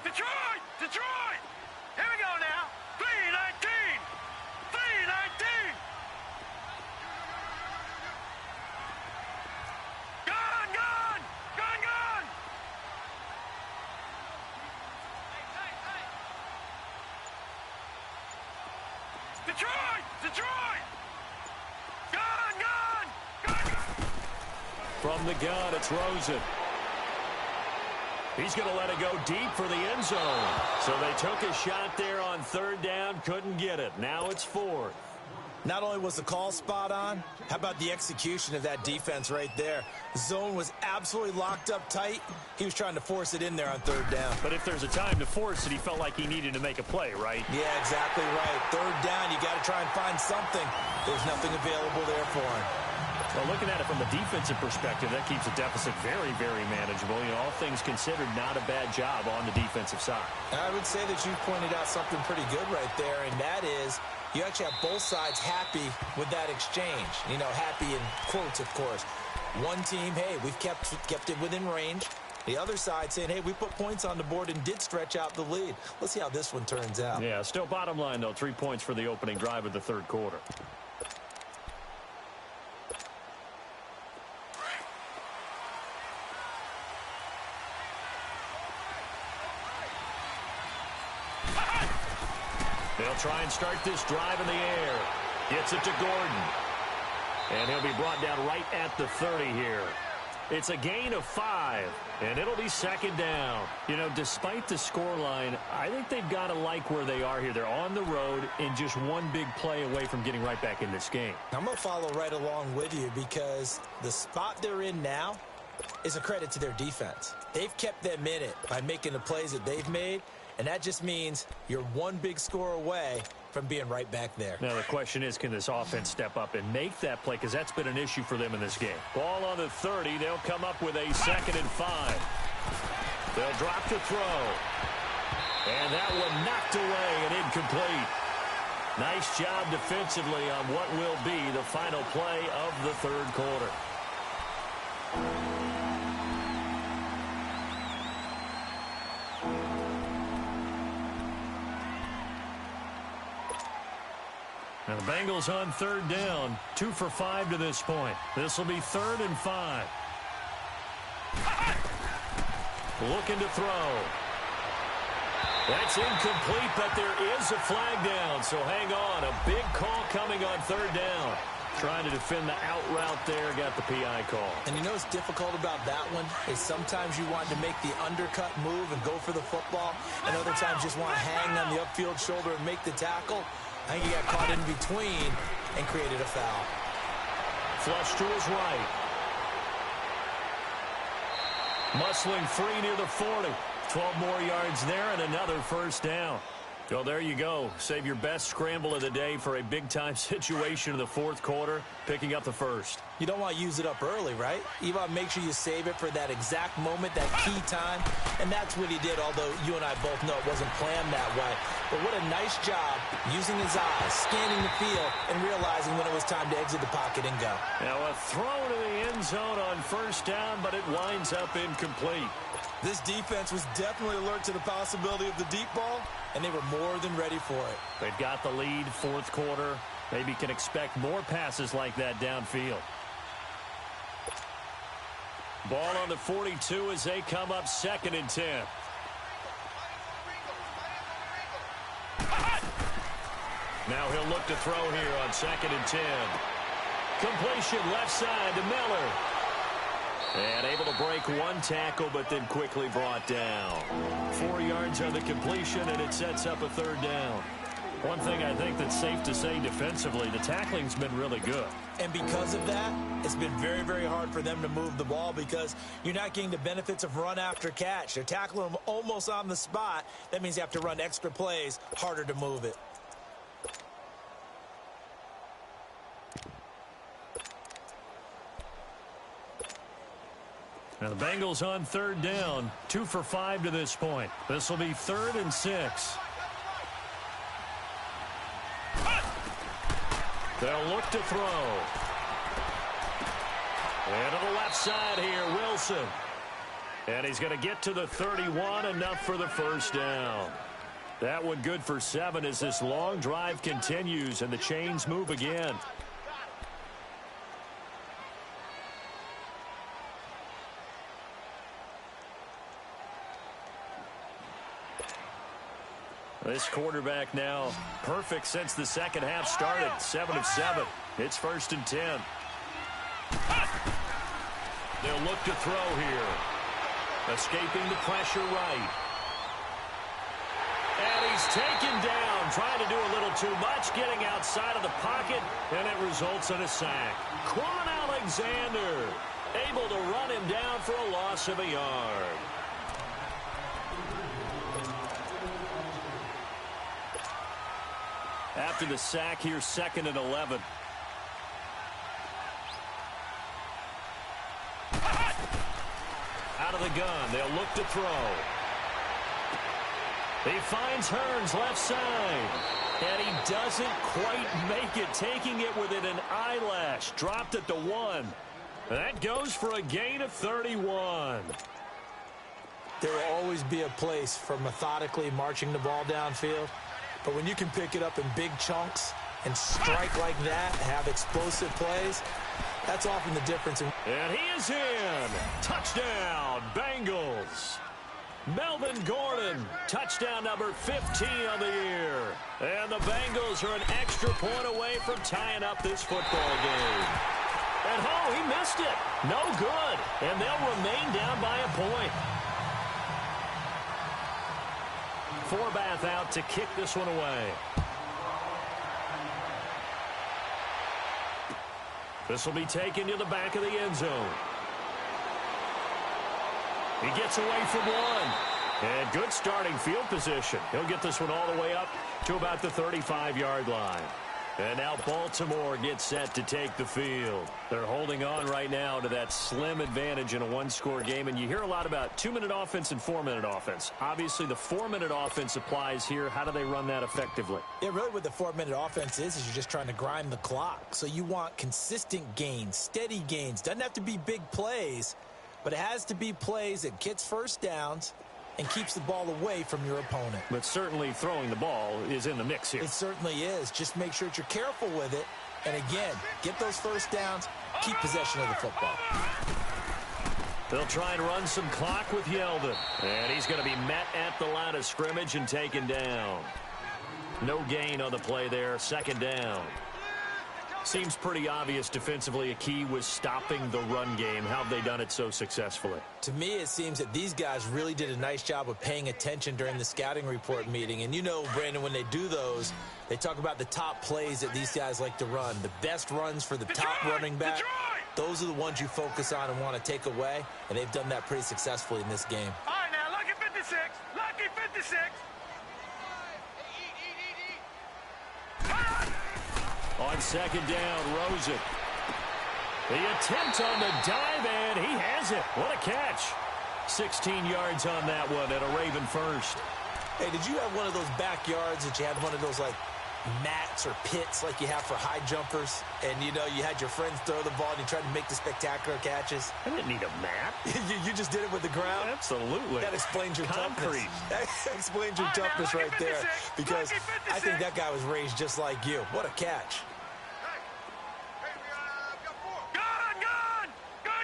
Detroit! Detroit! Here we go now. 319! 319! Gun! Gun! Gun! Gun! Detroit! Detroit! Gun! Gun! Gun! From the gun, it's Rosen. He's going to let it go deep for the end zone. So they took a shot there on 3rd down, couldn't get it. Now it's 4th. Not only was the call spot on, how about the execution of that defense right there? The zone was absolutely locked up tight. He was trying to force it in there on 3rd down. But if there's a time to force it, he felt like he needed to make a play, right? Yeah, exactly right. 3rd down, you got to try and find something. There's nothing available there for him. Well, looking at it from a defensive perspective, that keeps the deficit very, very manageable. You know, all things considered, not a bad job on the defensive side. I would say that you pointed out something pretty good right there, and that is you actually have both sides happy with that exchange. You know, happy in quotes, of course. One team, hey, we've kept it within range. The other side saying, hey, we put points on the board and did stretch out the lead. Let's see how this one turns out. Yeah, still bottom line, though, 3 points for the opening drive of the 3rd quarter. They'll try and start this drive in the air. Gets it to Gordon. And he'll be brought down right at the 30 here. It's a gain of 5, and it'll be 2nd down. You know, despite the scoreline, I think they've got to like where they are here. They're on the road and just one big play away from getting right back in this game. I'm going to follow right along with you because the spot they're in now is a credit to their defense. They've kept them in it by making the plays that they've made, and that just means you're one big score away from being right back there. Now, the question is, can this offense step up and make that play? Because that's been an issue for them in this game. Ball on the 30. They'll come up with a 2nd and 5. They'll drop to throw. And that one knocked away and incomplete. Nice job defensively on what will be the final play of the 3rd quarter. And the Bengals on third down, 2 for 5 to this point. This will be 3rd and 5. Looking to throw. That's incomplete, but there is a flag down, so hang on. A big call coming on 3rd down. Trying to defend the out route there, got the PI call. And you know what's difficult about that one is sometimes you want to make the undercut move and go for the football, and other times just want to hang on the upfield shoulder and make the tackle. I think he got caught in between and created a foul. Flush to his right. Muscling free near the 40. 12 more yards there and another 1st down. So there you go. Save your best scramble of the day for a big-time situation in the 4th quarter, picking up the 1st. You don't want to use it up early, right? You want to make sure you save it for that exact moment, that key time. And that's what he did, although you and I both know it wasn't planned that way. But what a nice job using his eyes, scanning the field, and realizing when it was time to exit the pocket and go. Now a throw to the end zone on 1st down, but it winds up incomplete. This defense was definitely alert to the possibility of the deep ball, and they were more than ready for it. They've got the lead, 4th quarter. Maybe can expect more passes like that downfield. Ball on the 42 as they come up 2nd and 10. Now he'll look to throw here on 2nd and 10. Completion left side to Miller. And able to break one tackle, but then quickly brought down. 4 yards on the completion, and it sets up a 3rd down. One thing I think that's safe to say defensively, the tackling's been really good. And because of that, it's been very, very hard for them to move the ball because you're not getting the benefits of run after catch. They're tackling them almost on the spot. That means you have to run extra plays, harder to move it. Now the Bengals on 3rd down, 2 for 5 to this point. This will be 3rd and 6. They'll look to throw. And to the left side here, Wilson. And he's going to get to the 31, enough for the 1st down. That one good for 7 as this long drive continues and the chains move again. This quarterback now perfect since the 2nd half started. 7 of 7. It's 1st and 10. They'll look to throw here. Escaping the pressure right. And he's taken down. Trying to do a little too much. Getting outside of the pocket. And it results in a sack. Quan Alexander able to run him down for a loss of a yard. After the sack here, 2nd and 11. Out of the gun, they'll look to throw. He finds Hearns left side. And he doesn't quite make it, taking it within an eyelash. Dropped at the 1. That goes for a gain of 31. There will always be a place for methodically marching the ball downfield. But when you can pick it up in big chunks and strike like that, have explosive plays, that's often the difference. And he is in. Touchdown, Bengals. Melvin Gordon, touchdown number 15 on the year. And the Bengals are an extra point away from tying up this football game. And oh, he missed it. No good. And they'll remain down by a point. Forbath out to kick this one away. This will be taken to the back of the end zone. He gets away from one. And good starting field position. He'll get this one all the way up to about the 35-yard line. And now Baltimore gets set to take the field. They're holding on right now to that slim advantage in a one-score game. And you hear a lot about 2-minute offense and 4-minute offense. Obviously, the 4-minute offense applies here. How do they run that effectively? Yeah, really what the 4-minute offense is you're just trying to grind the clock. So you want consistent gains, steady gains. Doesn't have to be big plays, but it has to be plays that gets first downs and keeps the ball away from your opponent. But certainly throwing the ball is in the mix here. It certainly is. Just make sure that you're careful with it. And again, get those first downs, keep possession of the football. They'll try and run some clock with Yeldon. And he's going to be met at the line of scrimmage and taken down. No gain on the play there, second down. Seems pretty obvious defensively a key was stopping the run game. How have they done it so successfully? To me, it seems that these guys really did a nice job of paying attention during the scouting report meeting. And you know, Brandon, when they do those, they talk about the top plays that these guys like to run. The best runs for the top running back. Those are the ones you focus on and want to take away. And they've done that pretty successfully in this game. All right, now, lucky 56. Lucky 56. On second down, Rosen. The attempt on the dive, and he has it. What a catch. 16 yards on that one and a Raven first. Hey, did you have one of those backyards that you had one of those, like, mats or pits like you have for high jumpers? And, you know, you had your friends throw the ball and you tried to make the spectacular catches? I didn't need a mat. you just did it with the ground? Absolutely. That explains your Concrete. toughness. That explains your toughness right there. Because I think that guy was raised just like you. What a catch.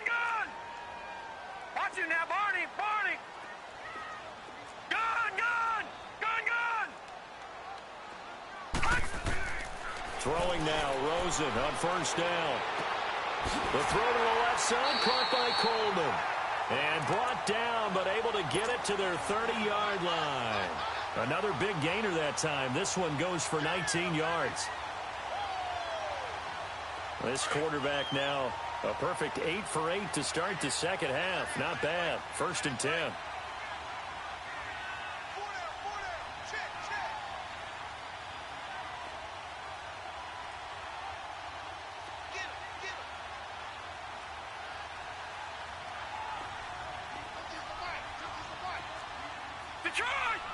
Gun! Watch it now, Barney! Gun! Throwing now, Rosen on first down. The throw to the left side, caught by Coleman. And brought down, but able to get it to their 30-yard line. Another big gainer that time. This one goes for 19 yards. This quarterback now, a perfect 8 for 8 to start the second half. Not bad. First and 10.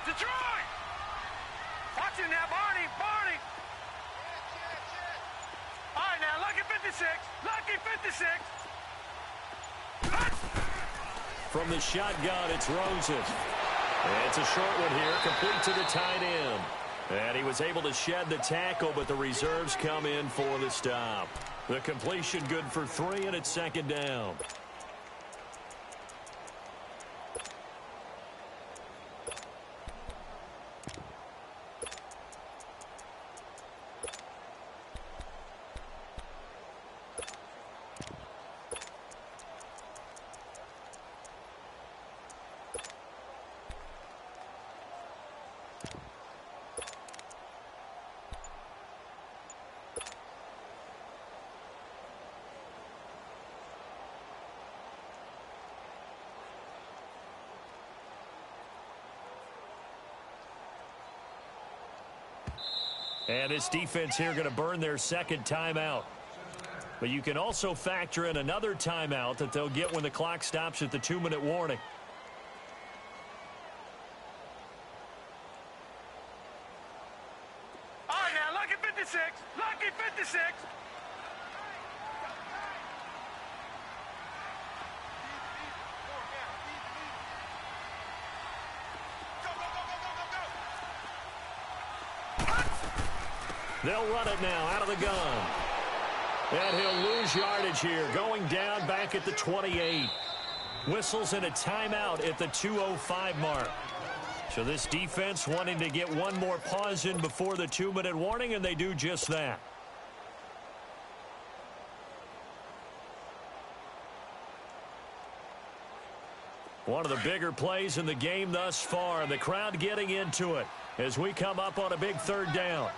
Detroit! Watch it now, Barney! All right, now, lucky 56. From the shotgun, it's Rosen. It's a short one here, complete to the tight end. And he was able to shed the tackle, but the reserves come in for the stop. The completion good for 3, and it's second down. And this defense here going to burn their second timeout. But you can also factor in another timeout that they'll get when the clock stops at the 2-minute warning. All right, now, lucky 56. They'll run it now out of the gun. And he'll lose yardage here, going down back at the 28. Whistles and a timeout at the 2:05 mark. So this defense wanting to get one more pause in before the 2-minute warning, and they do just that. One of the bigger plays in the game thus far, and the crowd getting into it as we come up on a big third down.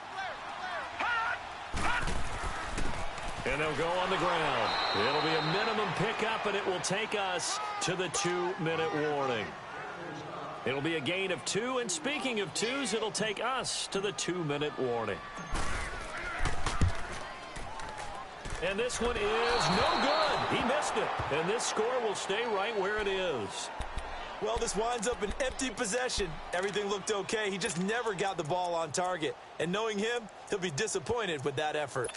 And they'll go on the ground. It'll be a minimum pickup, and it will take us to the 2-minute warning. It'll be a gain of 2, and speaking of 2s, it'll take us to the 2-minute warning. And this one is no good. He missed it. And this score will stay right where it is. Well, this winds up an empty possession. Everything looked okay. He just never got the ball on target. And knowing him, he'll be disappointed with that effort.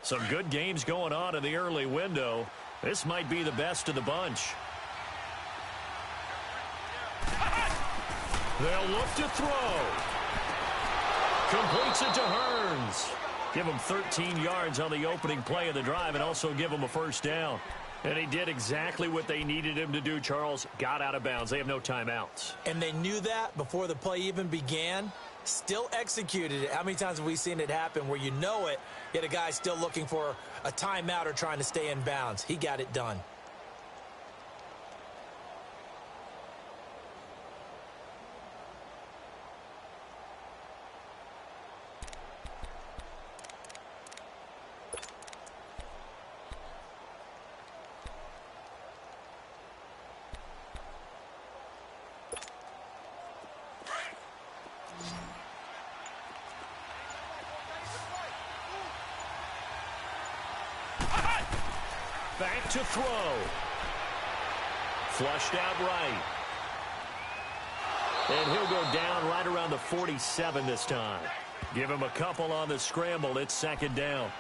Some good games going on in the early window. This might be the best of the bunch. They'll look to throw. Completes it to Hearns. Give him 13 yards on the opening play of the drive and also give him a first down. And he did exactly what they needed him to do, Charles. Got out of bounds. They have no timeouts. And they knew that before the play even began. Still executed it. How many times have we seen it happen where you know it, yet a guy's still looking for a timeout or trying to stay in bounds? He got it done. Back to throw. Flushed out right. And he'll go down right around the 47 this time. Give him a couple on the scramble. It's second down.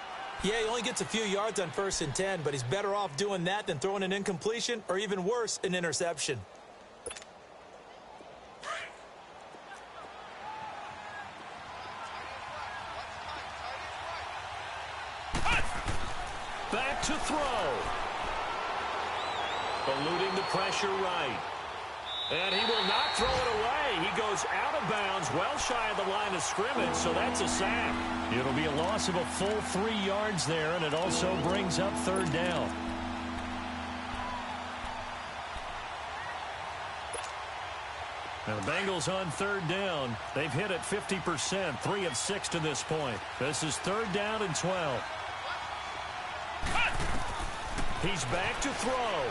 Yeah, he only gets a few yards on 1st and 10, but he's better off doing that than throwing an incompletion or even worse, an interception. Back to throw. Eluding the pressure right. And he will not throw it away. He goes out of bounds, well shy of the line of scrimmage, so that's a sack. It'll be a loss of a full 3 yards there, and it also brings up third down. Now the Bengals on third down. They've hit it 50%, 3 of 6 to this point. This is third down and 12. He's back to throw.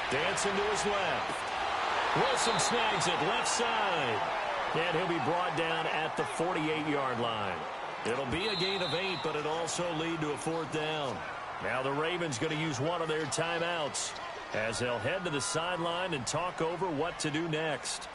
Dancing to his left. Wilson snags it left side. And he'll be brought down at the 48-yard line. It'll be a gain of 8, but it'll also lead to a fourth down. Now the Ravens going to use one of their timeouts as they'll head to the sideline and talk over what to do next.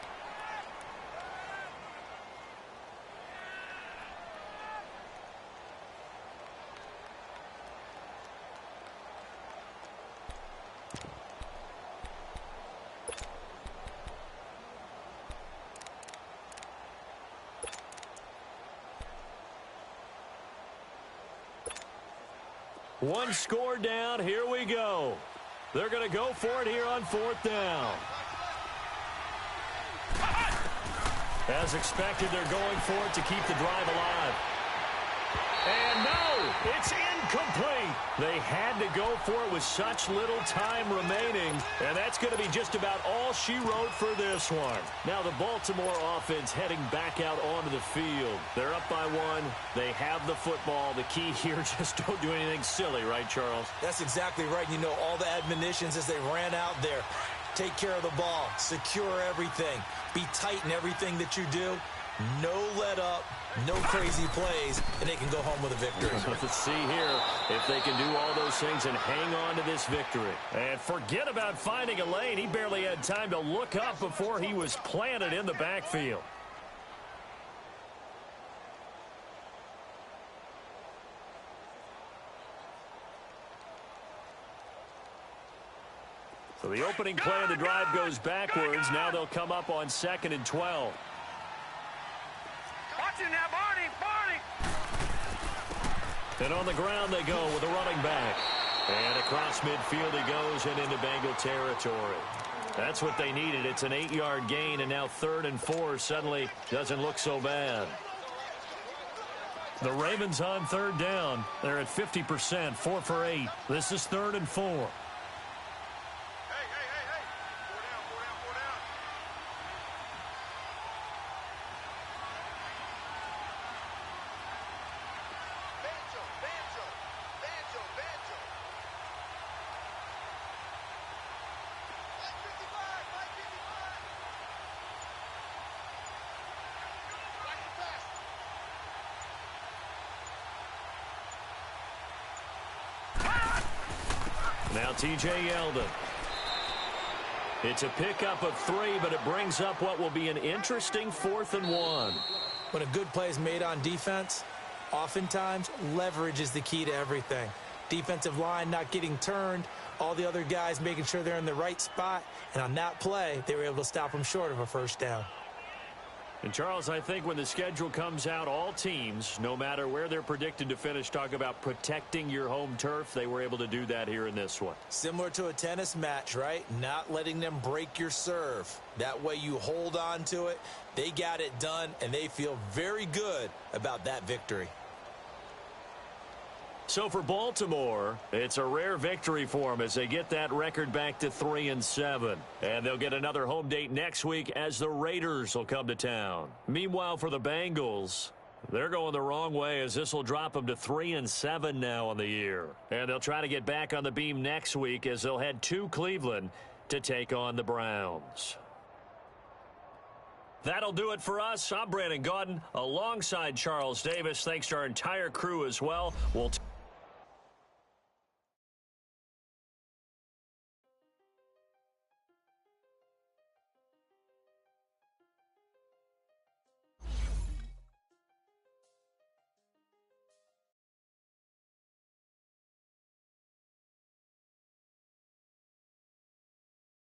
One score down. Here we go. They're going to go for it here on fourth down. As expected, they're going for it to keep the drive alive. And no, it's incomplete. They had to go for it with such little time remaining, and that's going to be just about all she wrote for this one. Now the Baltimore offense heading back out onto the field. They're up by 1. They have the football. The key here, just don't do anything silly, right, Charles? That's exactly right. You know, all the admonitions as they ran out there. Take care of the ball. Secure everything. Be tight in everything that you do. No let up, no crazy plays, and they can go home with a victory. Let's see here if they can do all those things and hang on to this victory. And forget about finding a lane. He barely had time to look up before he was planted in the backfield. So the opening play of the drive goes backwards. Now they'll come up on 2nd and 12. Watch it now, Barney, Barney. And on the ground they go with a running back. And across midfield he goes and into Bengal territory. That's what they needed. It's an 8-yard gain, and now 3rd and 4 suddenly doesn't look so bad. The Ravens on third down. They're at 50%, 4 for 8. This is 3rd and 4. Now T.J. Yeldon. It's a pickup of 3, but it brings up what will be an interesting 4th and 1. When a good play is made on defense, Oftentimes, leverage is the key to everything. Defensive line not getting turned, all the other guys making sure they're in the right spot, and on that play, they were able to stop them short of a first down. And, Charles, I think when the schedule comes out, all teams, no matter where they're predicted to finish, talk about protecting your home turf. They were able to do that here in this one. Similar to a tennis match, right? Not letting them break your serve. That way you hold on to it. They got it done, and they feel very good about that victory. So for Baltimore, it's a rare victory for them as they get that record back to 3-7. And they'll get another home date next week as the Raiders will come to town. Meanwhile, for the Bengals, they're going the wrong way as this will drop them to 3-7 now on the year. And they'll try to get back on the beam next week as they'll head to Cleveland to take on the Browns. That'll do it for us. I'm Brandon Gaudin alongside Charles Davis. Thanks to our entire crew as well. We'll